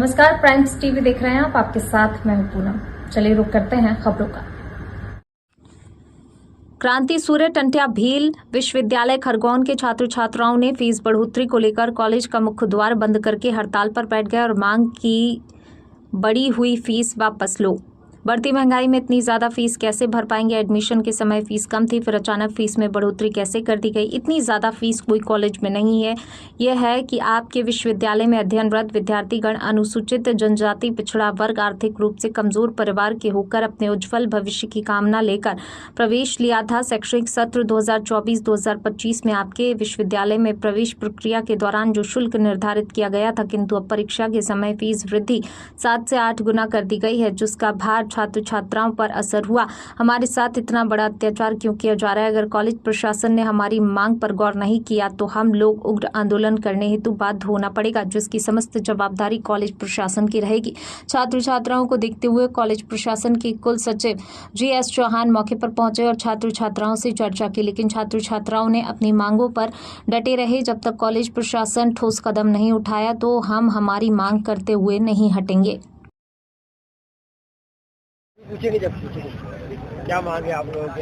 नमस्कार, primes TV देख रहे हैं आप। आपके साथ मैं हूं पूनम। चलिए रुक करते हैं खबरों का। क्रांति सूर्य टंट्या भील विश्वविद्यालय खरगोन के छात्र छात्राओं ने फीस बढ़ोतरी को लेकर कॉलेज का मुख्य द्वार बंद करके हड़ताल पर बैठ गए और मांग की बढ़ी हुई फीस वापस लो। बढ़ती महंगाई में इतनी ज़्यादा फीस कैसे भर पाएंगे? एडमिशन के समय फीस कम थी, फिर अचानक फीस में बढ़ोतरी कैसे कर दी गई? इतनी ज़्यादा फीस कोई कॉलेज में नहीं है। यह है कि आपके विश्वविद्यालय में अध्ययनरत विद्यार्थीगण अनुसूचित जनजाति, पिछड़ा वर्ग, आर्थिक रूप से कमजोर परिवार के होकर अपने उज्जवल भविष्य की कामना लेकर प्रवेश लिया था। शैक्षणिक सत्र 2024-2025 में आपके विश्वविद्यालय में प्रवेश प्रक्रिया के दौरान जो शुल्क निर्धारित किया गया था, किंतु अब परीक्षा के समय फीस वृद्धि 7 से 8 गुना कर दी गई है, जिसका भार छात्र छात्राओं पर असर हुआ। हमारे साथ इतना बड़ा अत्याचार क्यों किया जा रहा है? अगर कॉलेज प्रशासन ने हमारी मांग पर गौर नहीं किया तो हम लोग उग्र आंदोलन करने हेतु बाध्य होना पड़ेगा, जिसकी समस्त जवाबदारी कॉलेज प्रशासन की रहेगी। छात्र छात्राओं को देखते हुए कॉलेज प्रशासन के कुल सचिव GS चौहान मौके पर पहुंचे और छात्र छात्राओं से चर्चा की, लेकिन छात्र छात्राओं ने अपनी मांगों पर डटे रहे। जब तक कॉलेज प्रशासन ठोस कदम नहीं उठाया तो हम हमारी मांग करते हुए नहीं हटेंगे। क्या मांग है आप लोगों की?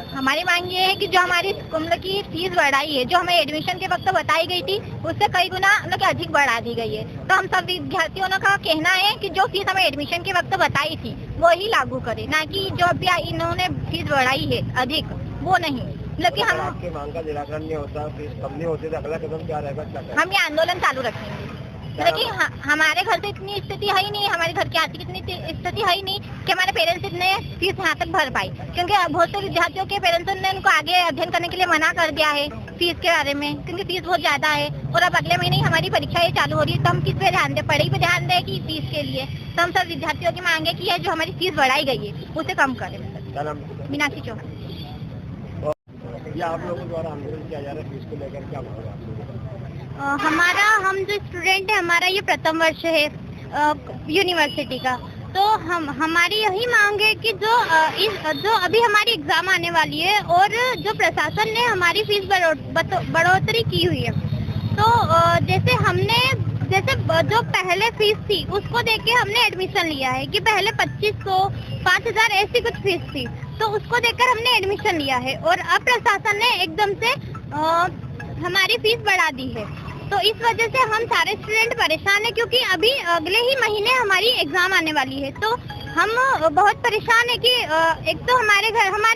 हमारी मांग ये है कि जो हमारी मतलब की फीस बढ़ाई है, जो हमें एडमिशन के वक्त बताई गई थी, उससे कई गुना मतलब अधिक बढ़ा दी गई है। तो हम सब विद्यार्थियों का कहना है कि जो फीस हमें एडमिशन के वक्त बताई थी वो ही लागू करें, ना कि जो अभी इन्होंने फीस बढ़ाई है अधिक, वो नहीं। मतलब कि हम आपकी मांग का निराकरण नहीं होता, फीस कम नहीं होती तो अगला कदम क्या रहेगा? हम ये आंदोलन चालू रखेंगे। लेकिन हमारे घर से इतनी स्थिति है ही नहीं, हमारे घर की आर्थिक इतनी स्थिति है ही नहीं कि हमारे पेरेंट्स इतने फीस यहाँ तक भर पाए, क्योंकि बहुत से विद्यार्थियों के पेरेंट्स ने उनको आगे अध्ययन करने के लिए मना कर दिया है फीस के बारे में, क्योंकि फीस बहुत ज्यादा है। और अब अगले महीने ही हमारी परीक्षा ये चालू हो रही है, तो हम किस पे ध्यान दें? पढ़ाई पे ध्यान दें कि फीस के लिए? तो हम सब विद्यार्थियों की मांगे की है जो हमारी फीस बढ़ाई गई है उसे कम करें। मीनाक्षी चौहान। आप लोगों द्वारा आंदोलन किया जा रहा है फीस को लेकर, क्या मांग है? हम जो स्टूडेंट है, हमारा ये प्रथम वर्ष है यूनिवर्सिटी का, तो हमारी यही मांग है कि जो अभी हमारी एग्जाम आने वाली है और जो प्रशासन ने हमारी फीस बढ़ोतरी की हुई है, तो जैसे जो पहले फीस थी उसको देख के हमने एडमिशन लिया है कि पहले 2500 5000 ऐसी कुछ फीस थी, तो उसको देखकर हमने एडमिशन लिया है। और अब प्रशासन ने एकदम से हमारी फीस बढ़ा दी है, तो इस वजह से हम सारे स्टूडेंट परेशान हैं, क्योंकि अभी अगले ही महीने हमारी एग्जाम आने वाली है। तो हम बहुत परेशान है कि एक तो हमारे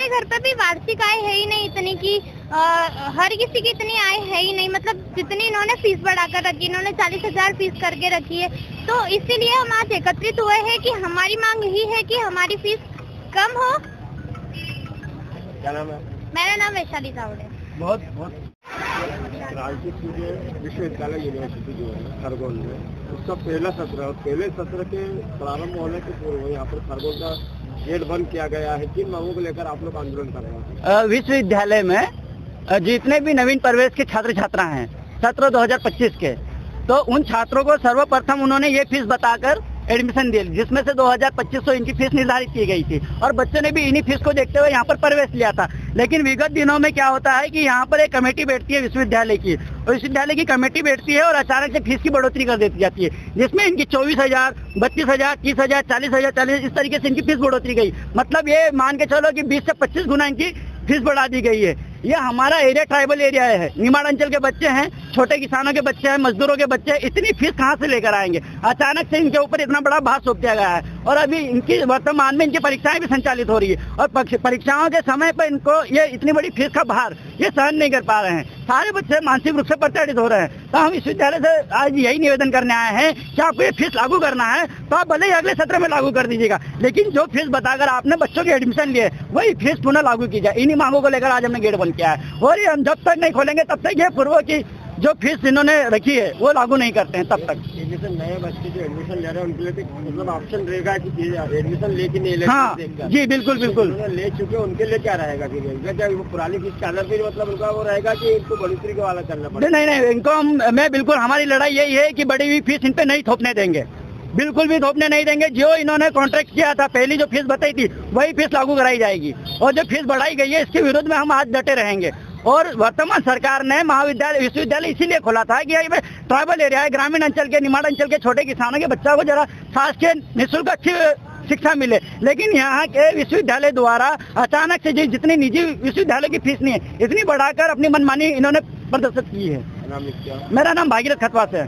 घर पर भी वार्षिक आय है ही नहीं इतनी की, हर किसी की इतनी आय है ही नहीं, मतलब जितनी इन्होंने फीस बढ़ाकर रखी, इन्होंने 40,000 फीस करके रखी है। तो इसीलिए हम आज एकत्रित हुए हैं कि हमारी मांग यही है कि हमारी फीस कम हो। क्या नाम है? मेरा नाम वैशाली सावड़ है। बहुत क्रांति सूर्य विश्वविद्यालय यूनिवर्सिटी जो है खरगोन में, उसका पहला सत्र और पहले सत्र के प्रारंभ होने के पूर्व यहाँ पर खरगोन का गेट बंद किया गया है। किन मांगों को लेकर आप लोग आंदोलन कर रहे हैं? विश्वविद्यालय में जितने भी नवीन प्रवेश के छात्र छात्रा हैं सत्र 2025 के, तो उन छात्रों को सर्वप्रथम उन्होंने ये फीस बताकर एडमिशन दिया, जिसमें से 2250 इनकी फीस निर्धारित की गई थी और बच्चों ने भी इन्हीं फीस को देखते हुए यहाँ पर प्रवेश लिया था। लेकिन विगत दिनों में क्या होता है कि यहाँ पर एक कमेटी बैठती है विश्वविद्यालय की, और विश्वविद्यालय की कमेटी बैठती है और अचानक से फीस की बढ़ोतरी कर देती जाती है, जिसमें इनकी 24,000, 32,000, 30,000, 40,000, इस तरीके से इनकी फीस बढ़ोतरी गई। मतलब ये मान के चलो कि 20 से 25 गुना इनकी फीस बढ़ा दी गई है। ये हमारा एरिया ट्राइबल एरिया है, निमाड़ अंचल के बच्चे हैं, छोटे किसानों के बच्चे हैं, मजदूरों के बच्चे हैं, इतनी फीस कहाँ से लेकर आएंगे? अचानक से इनके ऊपर इतना बड़ा भार सौंप दिया गया है और अभी इनकी वर्तमान में इनकी परीक्षाएं भी संचालित हो रही है और परीक्षाओं के समय पर इनको ये इतनी बड़ी फीस का भार ये सहन नहीं कर पा रहे हैं। सारे बच्चे मानसिक रूप से प्रताड़ित हो रहे हैं। तो हम इस विद्यालय से आज यही निवेदन करने आए हैं कि आपको ये फीस लागू करना है तो आप भले ही अगले सत्र में लागू कर दीजिएगा, लेकिन जो फीस बताकर आपने बच्चों के एडमिशन लिए वही फीस पुनः लागू की जाए। इन्हीं मांगों को लेकर आज हमने गेट बंद किया है और ये हम जब तक नहीं खोलेंगे तब तक ये पूर्व की जो फीस इन्होंने रखी है वो लागू नहीं करते हैं तब तक। नए बच्चे जो एडमिशन ले रहे हैं उनके लिए मतलब ऑप्शन रहेगा कि एडमिशन लेके नहीं ले? हाँ जी, बिल्कुल बिल्कुल। ले चुके उनके लिए क्या रहेगा? वो पुरानी फीस के आधार पर मतलब उनका वो रहेगा कि इनको बढ़ोतरी का वाला करना पड़ेगा? नहीं, इनको मैं बिल्कुल, हमारी लड़ाई यही है कि बढ़ी हुई फीस इन पे नहीं थोपने देंगे, बिल्कुल भी थोपने नहीं देंगे। जो इन्होंने कॉन्ट्रैक्ट किया था, पहली जो फीस बताई थी वही फीस लागू कराई जाएगी और जो फीस बढ़ाई गई है इसके विरुद्ध में हम आज डटे रहेंगे और वर्तमान सरकार ने महाविद्यालय विश्वविद्यालय इसीलिए खोला था कि ये ट्राइबल एरिया है, ग्रामीण अंचल के, निमाड़ अंचल के छोटे किसानों के बच्चों को जरा शासकीय निःशुल्क अच्छी शिक्षा मिले। लेकिन यहाँ के विश्वविद्यालय द्वारा अचानक से जितनी निजी विश्वविद्यालय की फीस नहीं है, इतनी बढ़ाकर अपनी मनमानी इन्होंने प्रदर्शित की है। नाम क्या? मेरा नाम भागीरथ खतवास है।